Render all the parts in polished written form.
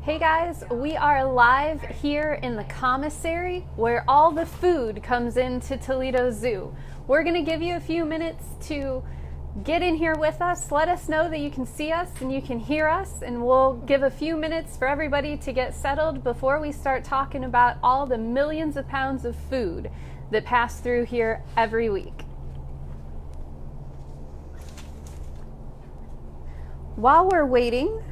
Hey guys, we are live here in the commissary where all the food comes into Toledo Zoo. We're going to give you a few minutes to get in here with us. Let us know that you can see us and you can hear us, and we'll give a few minutes for everybody to get settled before we start talking about all the millions of pounds of food that pass through here every week. While we're waiting,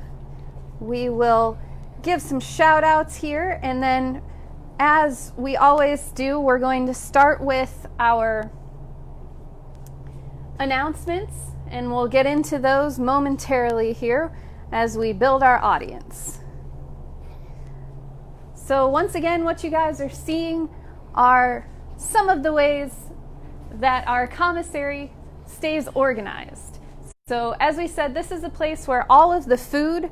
we will give some shout outs here, and then as we always do, we're going to start with our announcements, and we'll get into those momentarily here as we build our audience. So once again, what you guys are seeing are some of the ways that our commissary stays organized. So as we said, this is a place where all of the food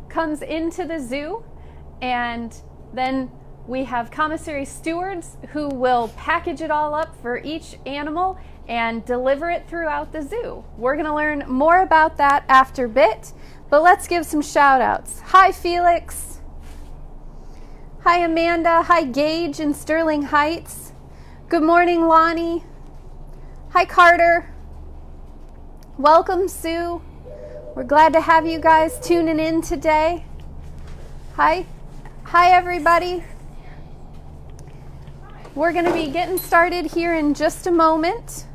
comes into the zoo, and then we have commissary stewards who will package it all up for each animal and deliver it throughout the zoo. We're going to learn more about that after a bit, but let's give some shout outs. Hi Felix. Hi Amanda. Hi Gage in Sterling Heights. Good morning Lonnie. Hi Carter. Welcome Sue. We're glad to have you guys tuning in today. Hi everybody. We're going to be getting started here in just a moment.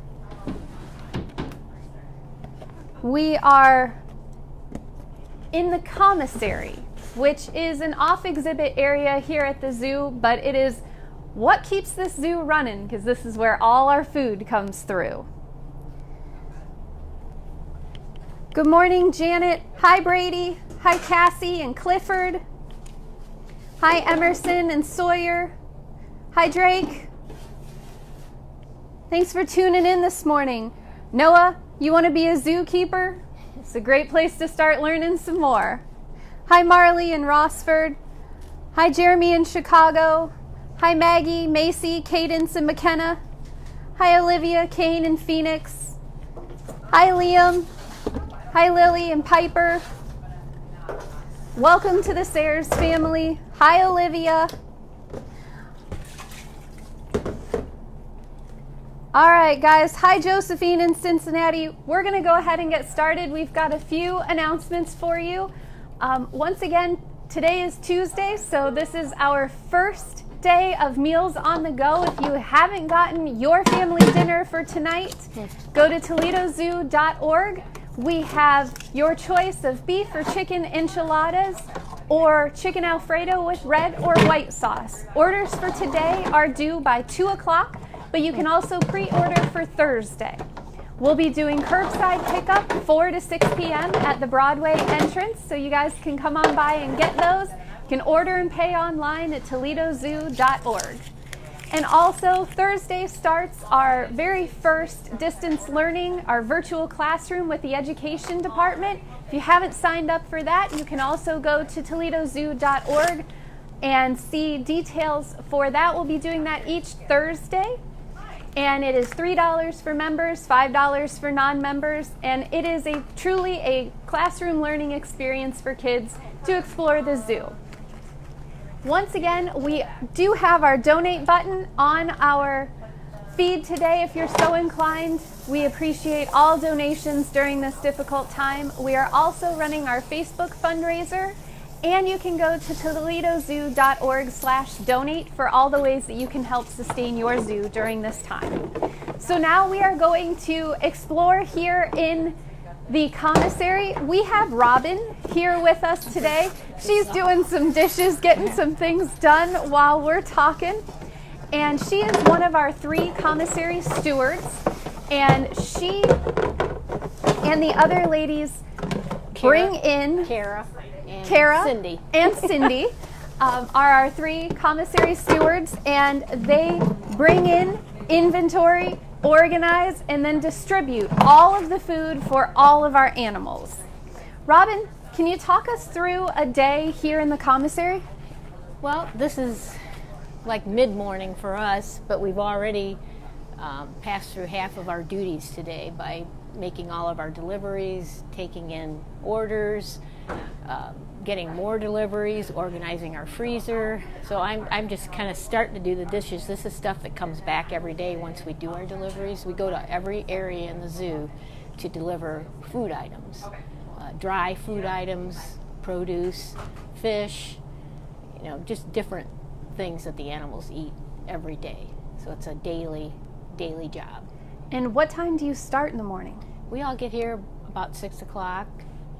We are in the commissary, which is an off-exhibit area here at the zoo, but it is what keeps this zoo running, because this is where all our food comes through. Good morning, Janet. Hi, Brady. Hi, Cassie and Clifford. Hi, Emerson and Sawyer. Hi, Drake. Thanks for tuning in this morning. Noah, you want to be a zookeeper? It's a great place to start learning some more. Hi, Marley in Rossford. Hi, Jeremy in Chicago. Hi, Maggie, Macy, Cadence, and McKenna. Hi, Olivia, Kane, and Phoenix. Hi, Liam. Hi, Lily and Piper. Welcome to the Sayers family. Hi, Olivia. All right, guys. Hi, Josephine in Cincinnati. We're going to go ahead and get started. We've got a few announcements for you. Once again, today is Tuesday, so this is our first day of Meals on the Go. If you haven't gotten your family dinner for tonight, go to ToledoZoo.org. We have your choice of beef or chicken enchiladas or chicken Alfredo with red or white sauce. Orders for today are due by 2 o'clock, but you can also pre-order for Thursday. We'll be doing curbside pickup 4 to 6 p.m. at the Broadway entrance, so you guys can come on by and get those. You can order and pay online at ToledoZoo.org. And also, Thursday starts our very first distance learning, our virtual classroom with the education department. If you haven't signed up for that, you can also go to ToledoZoo.org and see details for that. We'll be doing that each Thursday. And it is $3 for members, $5 for non-members, and it is truly a classroom learning experience for kids to explore the zoo. Once again, we do have our donate button on our feed today if you're so inclined. We appreciate all donations during this difficult time. We are also running our Facebook fundraiser, and you can go to ToledoZoo.org/donate for all the ways that you can help sustain your zoo during this time. So now we are going to explore here in the commissary. We have Robin here with us today. She's doing some dishes, getting some things done while we're talking. And she is one of our 3 commissary stewards. And she and the other ladies bring in Kara and Cindy are our 3 commissary stewards, and they bring in inventory, organize, and then distribute all of the food for all of our animals. Robin, can you talk us through a day here in the commissary? Well, this is like mid-morning for us, but we've already passed through half of our duties today by making all of our deliveries, taking in orders, getting more deliveries, organizing our freezer. So I'm just kind of starting to do the dishes. This is stuff that comes back every day once we do our deliveries. We go to every area in the zoo to deliver food items, dry food items, produce, fish, just different things that the animals eat every day. So it's a daily job. And what time do you start in the morning? We all get here about 6 o'clock.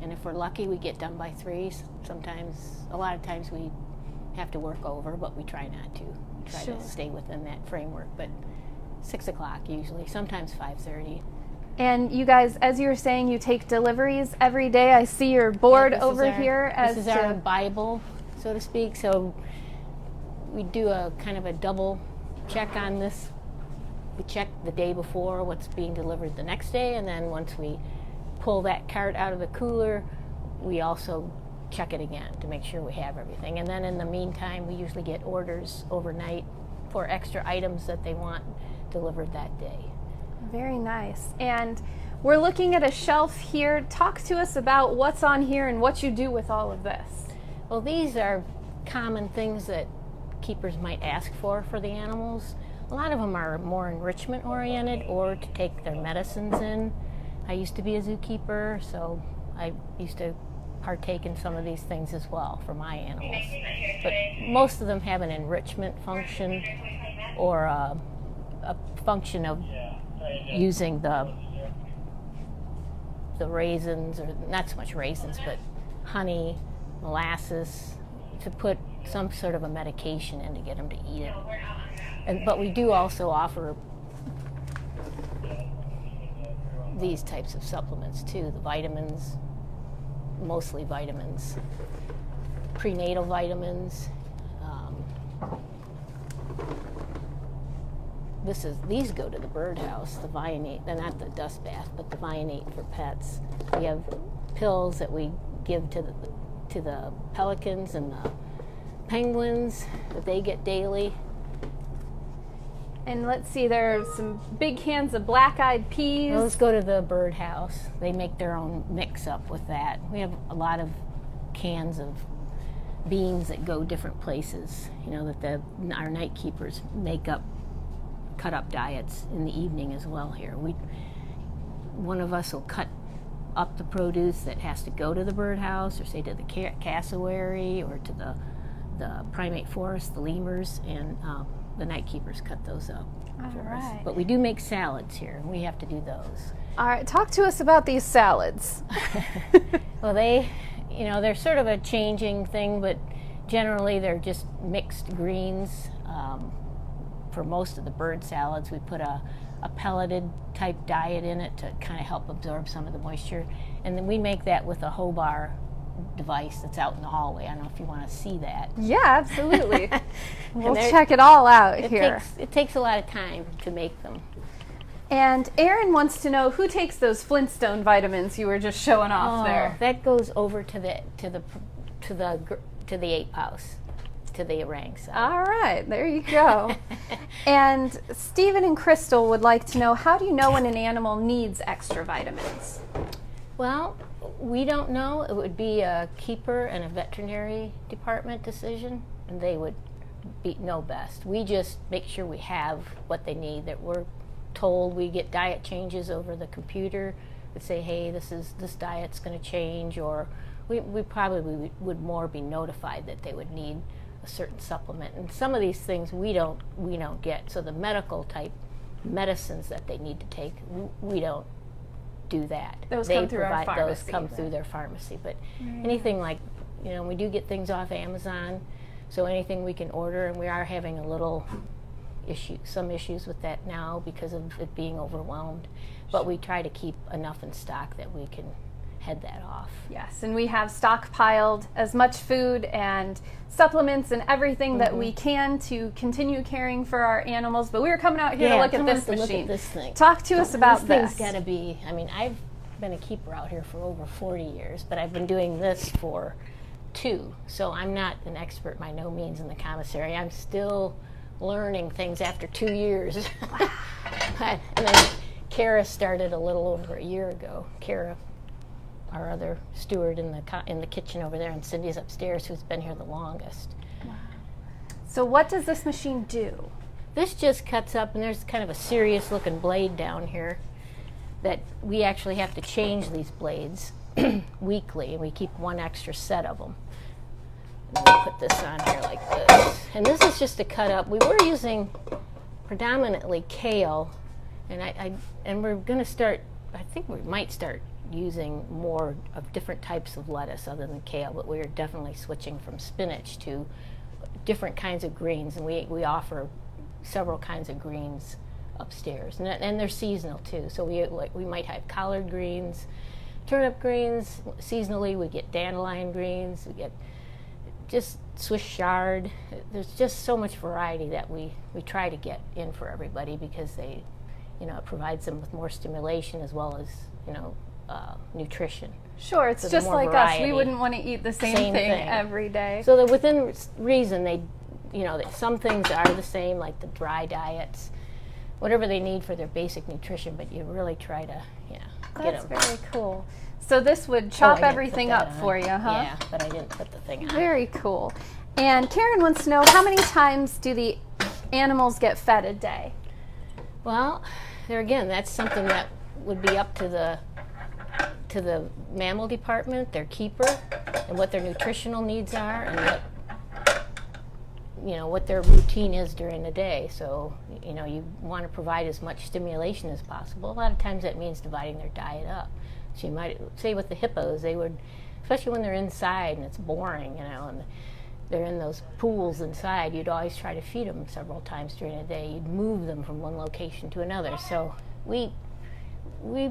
And if we're lucky, we get done by 3. A lot of times we have to work over, but we try not to. We try to stay within that framework, but 6 o'clock usually, sometimes 5:30. And you guys, as you were saying, you take deliveries every day. I see your board over here. This is our Bible, so to speak. So we do a kind of a double check on this. We check the day before what's being delivered the next day, and then once we pull that cart out of the cooler, we also check it again to make sure we have everything. And then in the meantime, we usually get orders overnight for extra items that they want delivered that day. Very nice. And we're looking at a shelf here. Talk to us about what's on here and what you do with all of this. Well, these are common things that keepers might ask for the animals. A lot of them are more enrichment oriented or to take their medicines in. I used to be a zookeeper, so I used to partake in some of these things as well for my animals. But most of them have an enrichment function or a function of using the raisins, or not so much raisins, but honey, molasses, to put some sort of a medication in to get them to eat it. But we do also offer these types of supplements too, the vitamins, mostly vitamins, prenatal vitamins. These go to the birdhouse, the Vionate, not the dust bath, but the Vionate for pets. We have pills that we give to the pelicans and the penguins that they get daily. And let's see, there are some big cans of black-eyed peas. Those go to the birdhouse. They make their own mix-up with that. We have a lot of cans of beans that go different places, that our night keepers cut up diets in the evening as well here. One of us will cut up the produce that has to go to the birdhouse, or say to the cassowary, or to the primate forest, the lemurs, and the night keepers cut those up for us. But we do make salads here, and we have to do those. All right, talk to us about these salads. Well, they're sort of a changing thing, but generally they're just mixed greens. For most of the bird salads, we put a pelleted type diet in it to kind of help absorb some of the moisture. And then we make that with a Hobar device that's out in the hallway. I don't know if you want to see that. Yeah, absolutely. We'll check it all out here. It takes a lot of time to make them. And Erin wants to know who takes those Flintstone vitamins you were just showing off there. That goes over to the ape house, to the orangs. All right, there you go. And Stephen and Crystal would like to know, how do you know when an animal needs extra vitamins? Well, we don't know. It would be a keeper and a veterinary department decision, and they would know best. We just make sure we have what they need, that we're told. We get diet changes over the computer that say, hey, this diet's going to change, or we probably would more be notified that they would need a certain supplement. And some of these things we don't get. So the medical type medicines that they need to take, we don't do that. Those come through our pharmacy. Those come through their pharmacy. But anything like, we do get things off Amazon, so anything we can order, and we are having some issues with that now because of it being overwhelmed. But we try to keep enough in stock that we can head that off. Yes, and we have stockpiled as much food and supplements and everything that we can to continue caring for our animals. But we were coming out here to look at this machine. Look at this thing. Talk to us about this. This thing's got to be, I've been a keeper out here for over 40 years, but I've been doing this for 2. So I'm not an expert by no means in the commissary. I'm still learning things after 2 years. And then Kara started a little over a year ago. Kara, our other steward in the kitchen over there, and Cindy's upstairs, who's been here the longest. Wow. So what does this machine do? This just cuts up, and there's kind of a serious looking blade down here that we actually have to change these blades weekly, and we keep one extra set of them. And we'll put this on here like this. And this is just to cut up. We were using predominantly kale, and we're going to start, I think we might start using more of different types of lettuce other than kale, but we are definitely switching from spinach to different kinds of greens, and we offer several kinds of greens upstairs, and they're seasonal too. So we might have collard greens, turnip greens. Seasonally, we get dandelion greens. We get just Swiss chard. There's just so much variety that we try to get in for everybody, because they, it provides them with more stimulation as well as nutrition. Sure, it's so just like variety. Us. We wouldn't want to eat the same thing every day. So that within reason, that some things are the same, like the dry diets, whatever they need for their basic nutrition, but you really try to, get them. That's very cool. So this would chop everything up for you, huh? Yeah, but I didn't put the thing on. Very cool. And Karen wants to know, how many times do the animals get fed a day? Well, there again, that's something that would be up to the mammal department, their keeper, and what their nutritional needs are, and what their routine is during the day. So, you want to provide as much stimulation as possible. A lot of times that means dividing their diet up. So you might say with the hippos, they would, especially when they're inside and it's boring, and they're in those pools inside, you'd always try to feed them several times during the day. You'd move them from one location to another. So we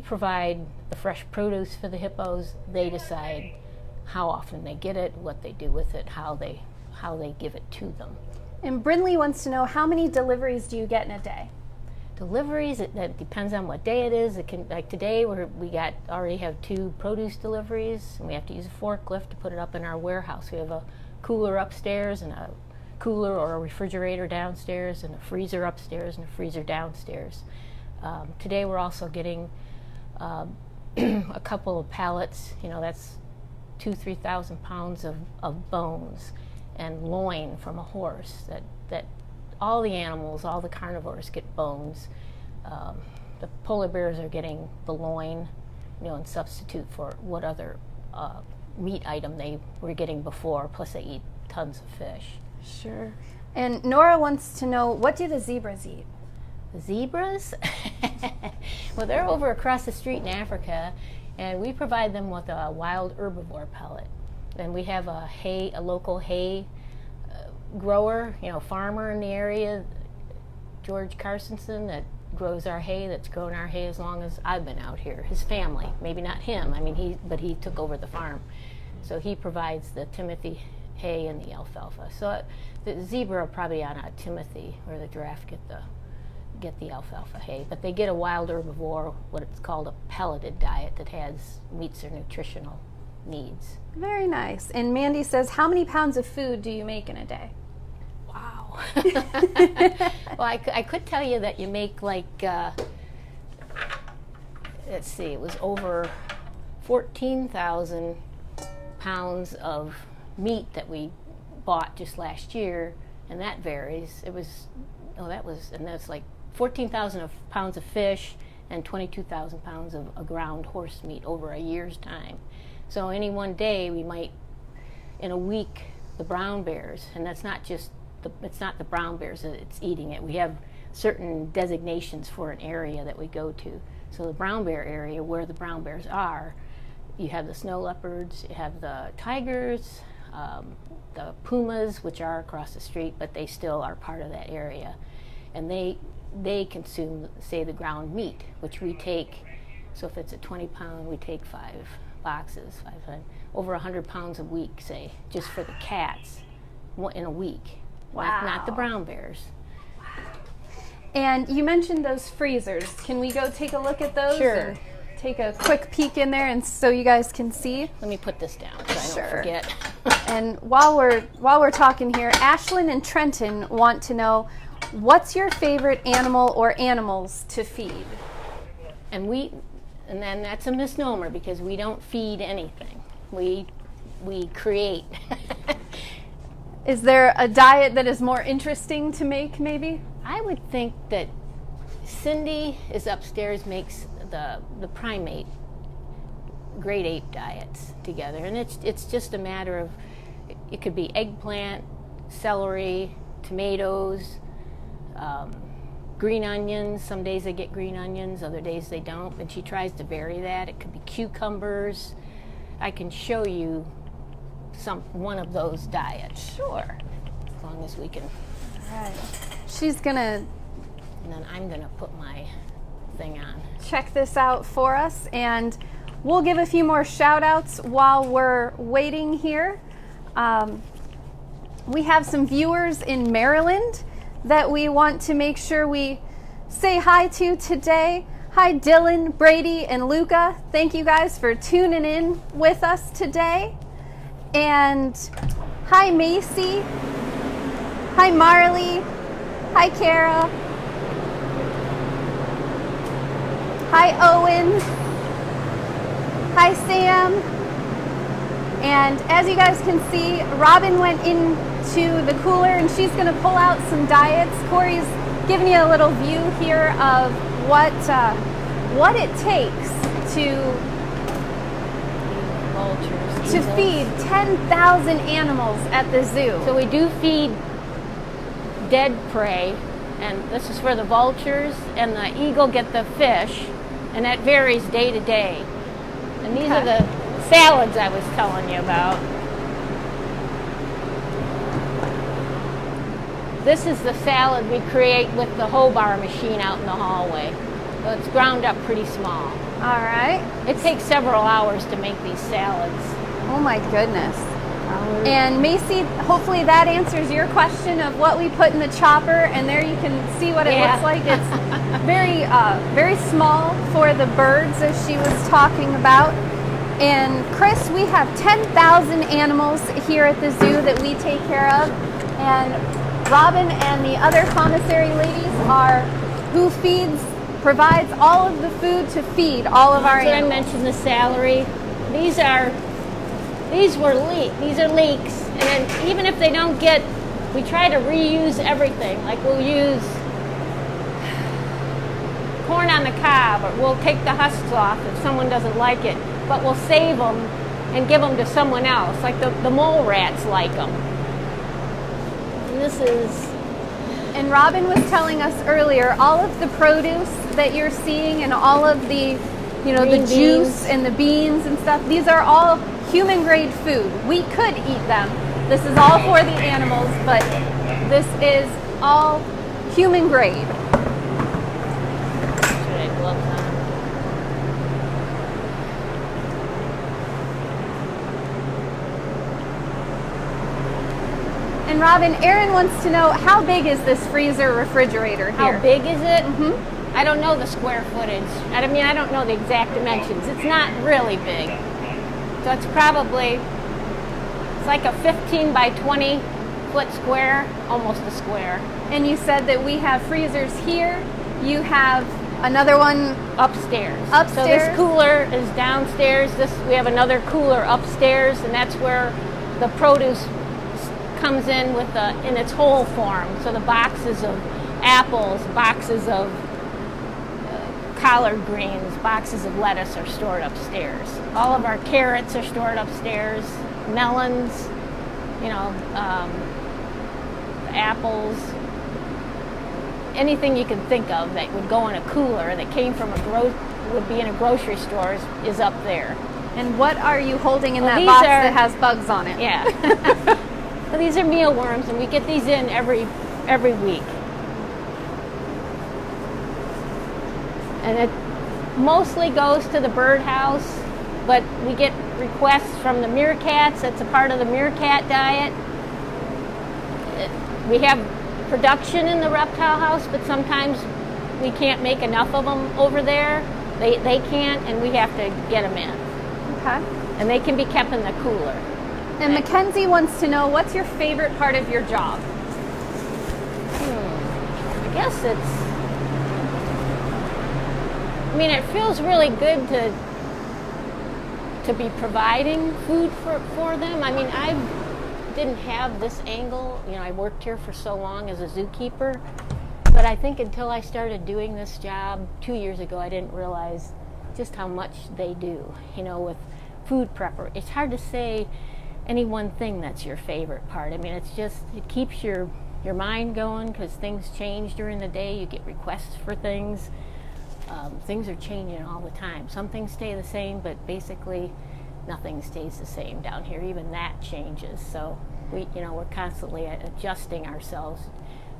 provide the fresh produce for the hippos. They decide how often they get it, what they do with it, how they give it to them. And Brinley wants to know, how many deliveries do you get in a day? Deliveries, that depends on what day it is. It can, like today, already have 2 produce deliveries, and we have to use a forklift to put it up in our warehouse. We have a cooler upstairs, and a cooler or a refrigerator downstairs, and a freezer upstairs, and a freezer downstairs. Today we're also getting a couple of pallets. That's 2,000-3,000 pounds of bones and loin from a horse. That all the animals, all the carnivores get bones. The polar bears are getting the loin, in substitute for what other meat item they were getting before, plus they eat tons of fish. Sure. And Nora wants to know, what do the zebras eat? The zebras? Well, they're over across the street in Africa, and we provide them with a wild herbivore pellet. And we have a local hay grower, farmer in the area, George Carsonson, that grows our hay, that's grown our hay as long as I've been out here. His family, maybe not him, but he took over the farm. So he provides the Timothy hay and the alfalfa. So the zebra are probably on a Timothy, or the giraffe get the alfalfa hay, but they get a wild herbivore, what it's called a pelleted diet, that meets their nutritional needs. Very nice. And Mandy says, how many pounds of food do you make in a day? Wow. Well, I could tell you that you make let's see, it was over 14,000 pounds of meat that we bought just last year, and that varies. That's like 14,000 pounds of fish and 22,000 pounds of ground horse meat over a year's time. So any one day we might, in a week, the brown bears, and that's not just it's not the brown bears that's eating it. We have certain designations for an area that we go to. So the brown bear area, where the brown bears are, you have the snow leopards, you have the tigers, the pumas, which are across the street, but they still are part of that area. And they consume, say, the ground meat, which we take. So if it's a 20-pound, we take 5 boxes, over 100 pounds a week, say, just for the cats in a week. Wow. Not the brown bears. Wow. And you mentioned those freezers. Can we go take a look at those? Sure. And take a quick peek in there, and so you guys can see. Let me put this down so I don't forget. And while we're talking here, Ashlyn and Trenton want to know, what's your favorite animal or animals to feed? And then that's a misnomer because we don't feed anything. We create. Is there a diet that is more interesting to make, maybe? I would think that Cindy is upstairs, makes the primate great ape diets together, and it's just a matter of, it could be eggplant, celery, tomatoes, green onions. Some days they get green onions, other days they don't, and she tries to vary that. It could be cucumbers. I can show you one of those diets. Sure. As long as we can. All right. She's gonna. And then I'm gonna put my thing on. Check this out for us, and we'll give a few more shout outs while we're waiting here. We have some viewers in Maryland that we want to make sure we say hi to today. Hi Dylan, Brady, and Luca. Thank you guys for tuning in with us today. And hi Macy. Hi Marley. Hi Kara. Hi Owen. Hi Sam. And as you guys can see, Robin went into the cooler and she's going to pull out some diets. Corey's giving you a little view here of what it takes to feed 10,000 animals at the zoo. So we do feed dead prey, and this is for the vultures, and the eagle get the fish, and that varies day to day. And these are the salads I was telling you about. This is the salad we create with the Hobar machine out in the hallway. So it's ground up pretty small. All right. It takes several hours to make these salads. Oh my goodness. And Macy, hopefully that answers your question of what we put in the chopper, and there you can see what it looks like. It's very small for the birds, as she was talking about. And Chris, we have 10,000 animals here at the zoo that we take care of, and Robin and the other commissary ladies are who provides all of the food to feed all of our animals. I mentioned the celery. These are leeks, and then even if they don't get, we try to reuse everything. Like we'll use corn on the cob, or we'll take the husks off if someone doesn't like it, but we'll save them and give them to someone else. Like the mole rats like them. And Robin was telling us earlier, all of the produce that you're seeing and all of the, the juice and the beans and stuff, these are all human grade food. We could eat them. This is all for the animals, but this is all human grade. And Robin, Erin wants to know, how big is this freezer refrigerator here? How big is it? Mm-hmm. I don't know the square footage. I don't know the exact dimensions. It's not really big. So it's like a 15 by 20 foot square, almost a square. And you said that we have freezers here. You have another one upstairs. So this cooler is downstairs. We have another cooler upstairs, and that's where the produce comes in in its whole form. So the boxes of apples, boxes of collard greens, boxes of lettuce are stored upstairs. All of our carrots are stored upstairs, melons, apples, anything you can think of that would go in a cooler that came from would be in a grocery store is up there. And what are you holding in that box that has bugs on it? Yeah. So these are mealworms, and we get these in every week. And it mostly goes to the birdhouse, but we get requests from the meerkats. That's a part of the meerkat diet. We have production in the reptile house, but sometimes we can't make enough of them over there. They can't, and we have to get them in. Okay. And they can be kept in the cooler. And Mackenzie wants to know, what's your favorite part of your job? I guess it's I mean, it feels really good to be providing food for them. I mean, I didn't have this angle. You know, I worked here for so long as a zookeeper, but I think until I started doing this job 2 years ago, I didn't realize just how much they do, you know, with food prepper. It's hard to say any one thing that's your favorite part. I mean, it's just, it keeps your mind going because things change during the day. You get requests for things. Things are changing all the time. Some things stay the same, but basically nothing stays the same down here. Even that changes. So we're constantly adjusting ourselves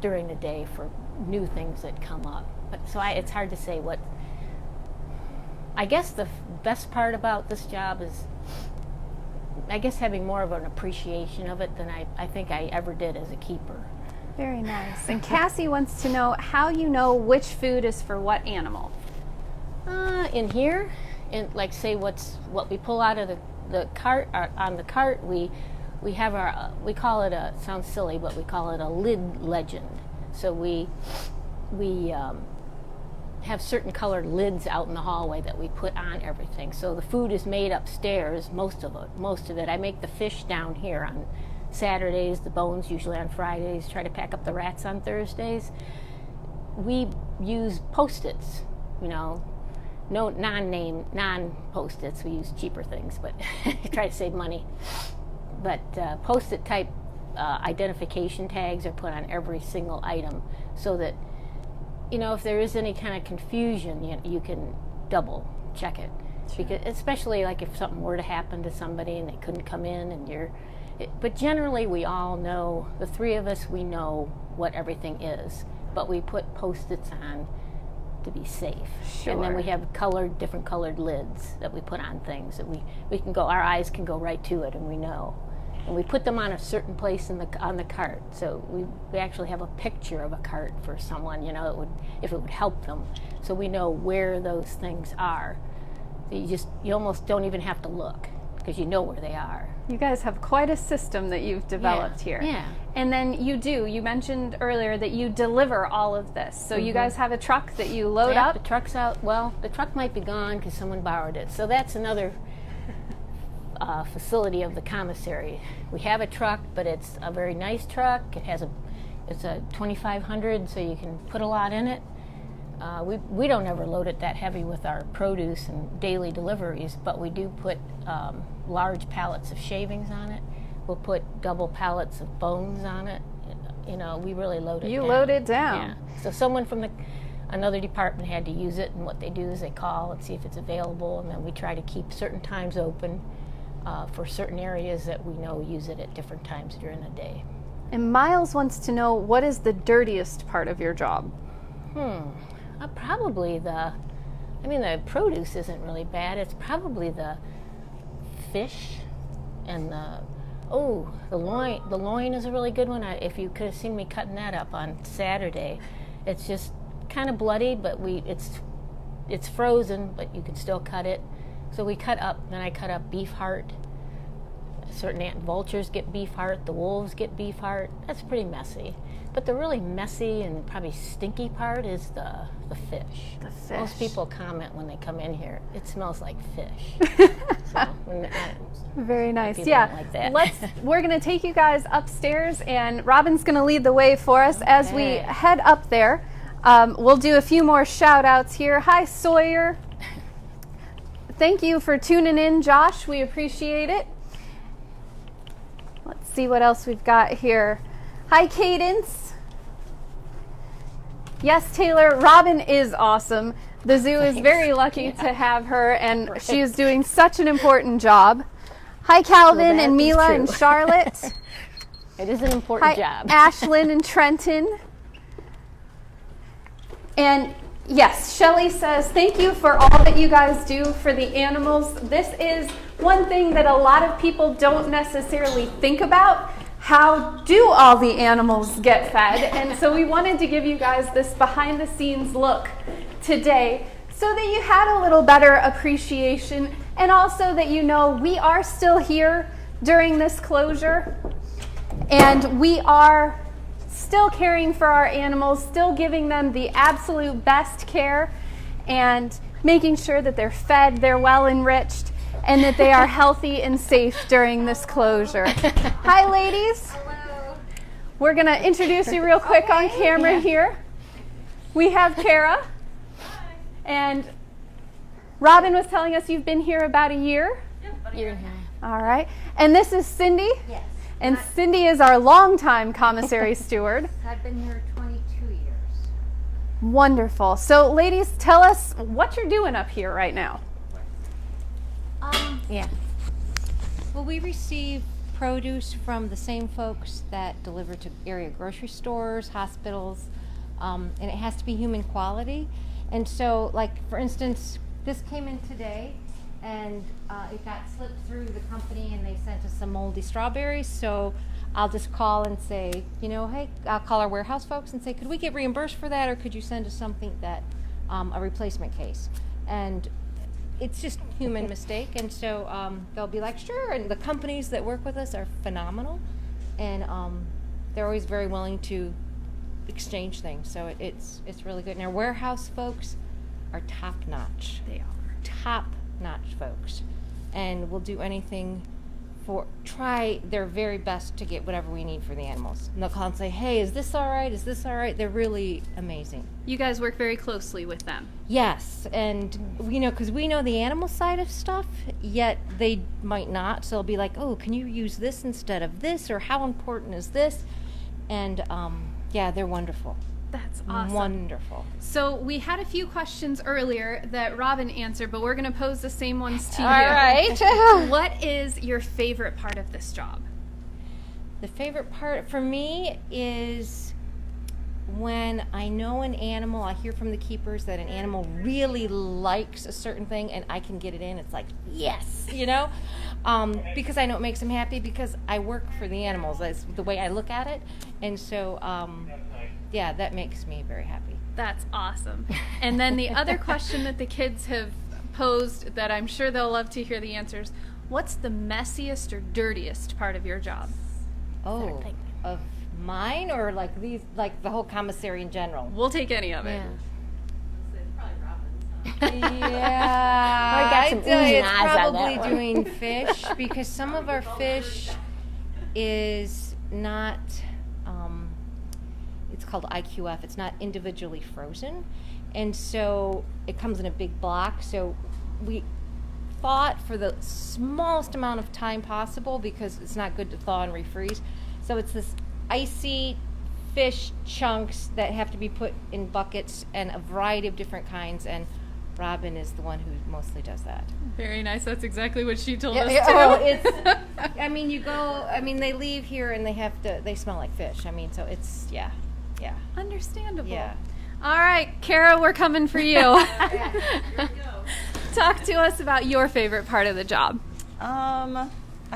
during the day for new things that come up. It's hard to say what. I guess the best part about this job is, I guess, having more of an appreciation of it than I think I ever did as a keeper. Very nice. And Cassie wants to know how you know which food is for what animal. In here, like say what we pull out of the cart, on the cart, we have we call it sounds silly, but we call it a lid legend. So we have certain colored lids out in the hallway that we put on everything. So the food is made upstairs, most of it. I make the fish down here on Saturdays, the bones usually on Fridays, try to pack up the rats on Thursdays. We use Post-its, no non-Post-its. We use cheaper things, but try to save money. But Post-it type identification tags are put on every single item so that, if there is any kind of confusion, you can double check it. Sure. Because especially like if something were to happen to somebody and they couldn't come in but generally we all know, the three of us, we know what everything is, but we put Post-its on to be safe. Sure. And then we have different colored lids that we put on things that we can our eyes can go right to it and we know. And we put them on a certain place on the cart. So we actually have a picture of a cart for someone, if it would help them. So we know where those things are. You almost don't even have to look because you know where they are. You guys have quite a system that you've developed here. Yeah. And then you mentioned earlier that you deliver all of this. So you guys have a truck that you load up? The truck's out. Well, the truck might be gone because someone borrowed it. So that's another facility of the commissary. We have a truck, but it's a very nice truck. It's a 2500, so you can put a lot in it. We don't ever load it that heavy with our produce and daily deliveries, but we do put large pallets of shavings on it. We'll put double pallets of bones on it. We really load it down. You load it down. Yeah. So someone from another department had to use it, and what they do is they call and see if it's available, and then we try to keep certain times open for certain areas that we know use it at different times during the day. And Miles wants to know, what is the dirtiest part of your job? Probably the produce isn't really bad. It's probably the fish and the loin. The loin is a really good one. If you could have seen me cutting that up on Saturday, it's just kind of bloody, but it's frozen, but you can still cut it. So we cut up, then I cut up beef heart. Certain vultures get beef heart, the wolves get beef heart. That's pretty messy. But the really messy and probably stinky part is the fish. The fish. Most people comment when they come in here, it smells like fish. Very nice. People Yeah. don't like that. We're going to take you guys upstairs, and Robin's going to lead the way for us as we head up there. We'll do a few more shout outs here. Hi, Sawyer. Thank you for tuning in, Josh. We appreciate it. Let's see what else we've got here. Hi, Cadence. Yes, Taylor, Robin is awesome. The zoo is very lucky to have her, and she is doing such an important job. Hi, Calvin and Mila and Charlotte. It is an important job. Ashlyn and Trenton. And yes, Shelly says, thank you for all that you guys do for the animals. This is one thing that a lot of people don't necessarily think about. How do all the animals get fed? And so we wanted to give you guys this behind the scenes look today so that you had a little better appreciation, and also that we are still here during this closure, and we are still caring for our animals, still giving them the absolute best care. And making sure that they're fed, they're well enriched, and that they are healthy and safe during this closure. Hi, ladies. Hello. We're going to introduce you real quick on camera here. We have Kara. And Robin was telling us you've been here about a year. Year and a half. All right. And this is Cindy. Yes. And Cindy is our longtime commissary steward. I've been here 22 years. Wonderful. So, ladies, tell us what you're doing up here right now. Yeah. Well, we receive produce from the same folks that deliver to area grocery stores, hospitals, and it has to be human quality. And so, like, for instance, this came in today, and it got slipped through the company, and they sent us some moldy strawberries. So I'll just call and say, you know, hey, I'll call our warehouse folks and say, could we get reimbursed for that, or could you send us something that, a replacement case? And it's just human mistake, and so they'll be like, sure. And the companies that work with us are phenomenal, and they're always very willing to exchange things. So it's really good. And our warehouse folks are top notch. They are. Top notch folks, and will do anything try their very best to get whatever we need for the animals. And they'll call and say, hey, is this all right? Is this all right? They're really amazing. You guys work very closely with them. Yes, and because we know the animal side of stuff, yet they might not. So they'll be like, oh, can you use this instead of this, or how important is this? And yeah, they're wonderful. That's awesome. Wonderful. So we had a few questions earlier that Robin answered, but we're going to pose the same ones to you. All right. What is your favorite part of this job? The favorite part for me is when I know an animal, I hear from the keepers that an animal really likes a certain thing and I can get it in. It's like, yes, because I know it makes them happy, because I work for the animals. That's the way I look at it. And so, yeah, that makes me very happy. That's awesome. And then the other question that the kids have posed that I'm sure they'll love to hear the answers, what's the messiest or dirtiest part of your job? Oh, of mine, or like the whole commissary in general? We'll take any of it. Yeah, I got some I'd say oohs it's and ahs on that probably one. doing fish, because some of our fish is not, it's called IQF, it's not individually frozen, and so it comes in a big block. So we thaw it for the smallest amount of time possible, because it's not good to thaw and refreeze. So it's this icy fish chunks that have to be put in buckets, and a variety of different kinds, and Robin is the one who mostly does that. Very nice. That's exactly what she told us Oh, too. it's, they leave here and they smell like fish. So it's, yeah. Understandable. Yeah. All right, Kara, we're coming for you. Talk to us about your favorite part of the job. I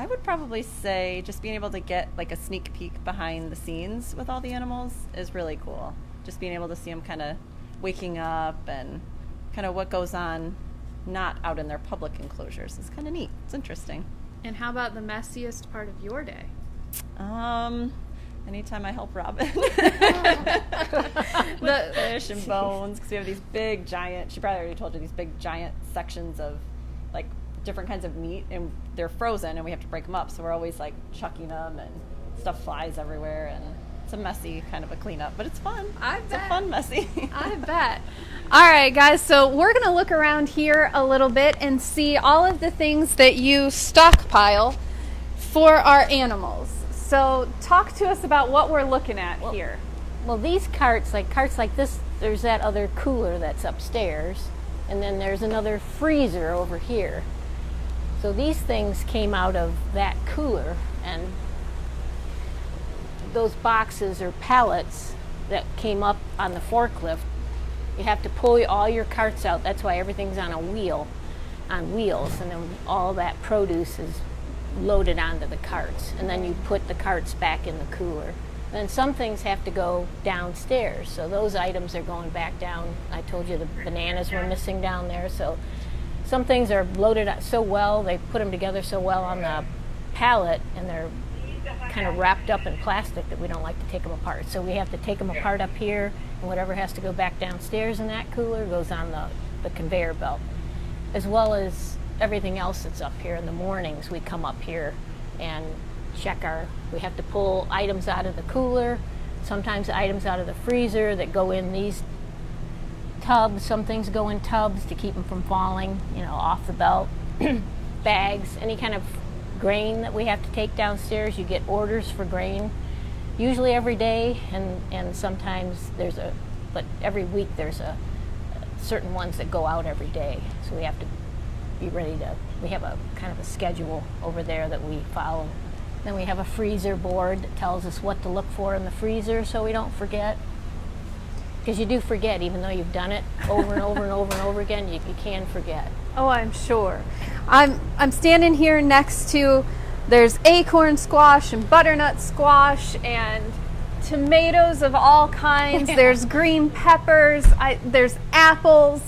would probably say just being able to get like a sneak peek behind the scenes with all the animals is really cool. Just being able to see them kind of waking up and kind of what goes on not out in their public enclosures is kind of neat. It's interesting. And how about the messiest part of your day? Anytime I help Robin with The- fish and bones, because we have these big giant, she probably already told you, these big giant sections of like different kinds of meat, and they're frozen and we have to break them up, so we're always like chucking them and stuff flies everywhere, and it's a messy kind of a cleanup, but it's fun. It's a fun messy. I bet. All right, guys, so we're going to look around here a little bit and see all of the things that you stockpile for our animals. So talk to us about what we're looking at here. Well, these carts like this, there's that other cooler that's upstairs, and then there's another freezer over here. So these things came out of that cooler, and those boxes or pallets that came up on the forklift, you have to pull all your carts out. That's why everything's on wheels, and then all that produce is loaded onto the carts, and then you put the carts back in the cooler. Then some things have to go downstairs, so those items are going back down. I told you the bananas were missing down there, so some things are loaded so well, they put them together so well on the pallet, and they're kind of wrapped up in plastic that we don't like to take them apart. So we have to take them apart up here, and whatever has to go back downstairs in that cooler goes on the the conveyor belt, as well as everything else that's up here. In the mornings, we come up here and check we have to pull items out of the cooler, sometimes items out of the freezer that go in these tubs. Some things go in tubs to keep them from falling, off the belt. Bags, any kind of grain that we have to take downstairs. You get orders for grain, usually every day, and sometimes but every week there's certain ones that go out every day. So we have to be ready we have a kind of a schedule over there that we follow. Then we have a freezer board that tells us what to look for in the freezer so we don't forget. Because you do forget, even though you've done it over and over and over and over again, you can forget. Oh, I'm sure. I'm standing here next to, there's acorn squash and butternut squash and tomatoes of all kinds. There's green peppers, there's apples.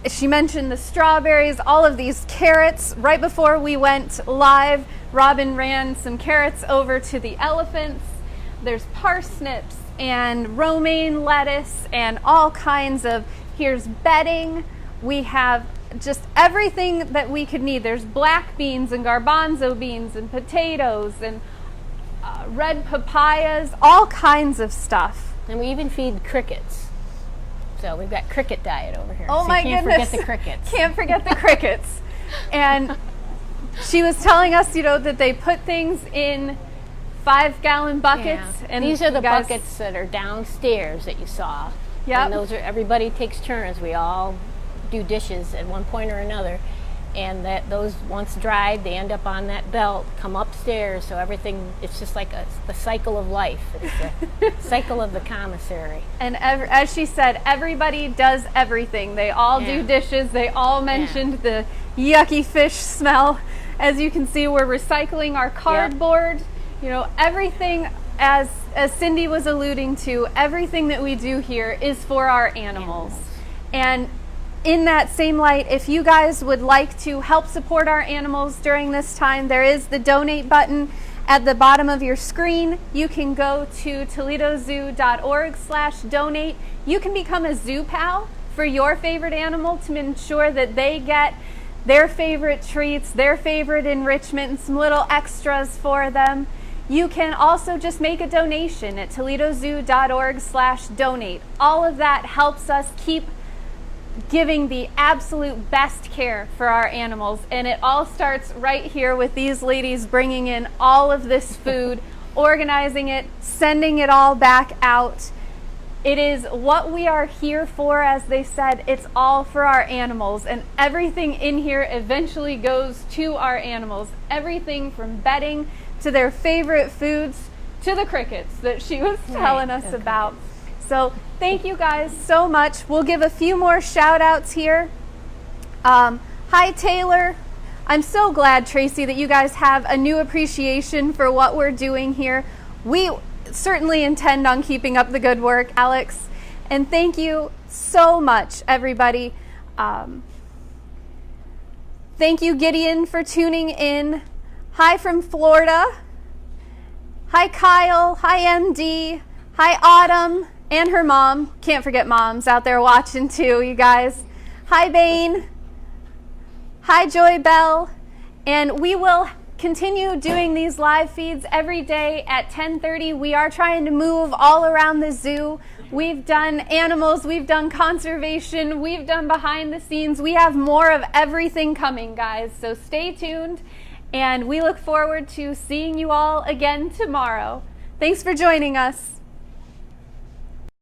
She mentioned the strawberries, all of these carrots. Right before we went live, Robin ran some carrots over to the elephants. There's parsnips and romaine lettuce and all kinds of, here's bedding. We have just everything that we could need. There's black beans and garbanzo beans and potatoes and red papayas, all kinds of stuff. And we even feed crickets. So we've got cricket diet over here. Oh so my you can't goodness. forget the crickets. Can't forget the crickets. And she was telling us, that they put things in 5-gallon buckets. Yeah. And these are the guys, buckets that are downstairs that you saw. Yep. And those are, everybody takes turns. We all do dishes at one point or another. And those, once dried, they end up on that belt, come upstairs. So everything, it's just like the cycle of life. It's the cycle of the commissary. And as she said, everybody does everything. They all do dishes. They all mentioned the yucky fish smell. As you can see, we're recycling our cardboard. Everything, as Cindy was alluding to, everything that we do here is for our animals. And in that same light, if you guys would like to help support our animals during this time, there is the donate button at the bottom of your screen. You can go to ToledoZoo.org/donate. You can become a zoo pal for your favorite animal to ensure that they get their favorite treats, their favorite enrichment, and some little extras for them. You can also just make a donation at ToledoZoo.org/donate. All of that helps us keep giving the absolute best care for our animals, and it all starts right here with these ladies bringing in all of this food, organizing it, sending it all back out. It is what we are here for. As they said, it's all for our animals, and everything in here eventually goes to our animals. Everything from bedding to their favorite foods to the crickets that she was telling us about. So thank you guys so much. We'll give a few more shout outs here. Hi Taylor. I'm so glad, Tracy, that you guys have a new appreciation for what we're doing here. We certainly intend on keeping up the good work, Alex. And thank you so much, everybody. Thank you, Gideon, for tuning in. Hi from Florida. Hi Kyle. Hi MD. Hi Autumn. And her mom. Can't forget moms out there watching too, you guys. Hi, Bane. Hi, Joy Bell. And we will continue doing these live feeds every day at 10:30. We are trying to move all around the zoo. We've done animals, we've done conservation, we've done behind the scenes. We have more of everything coming, guys. So stay tuned. And we look forward to seeing you all again tomorrow. Thanks for joining us.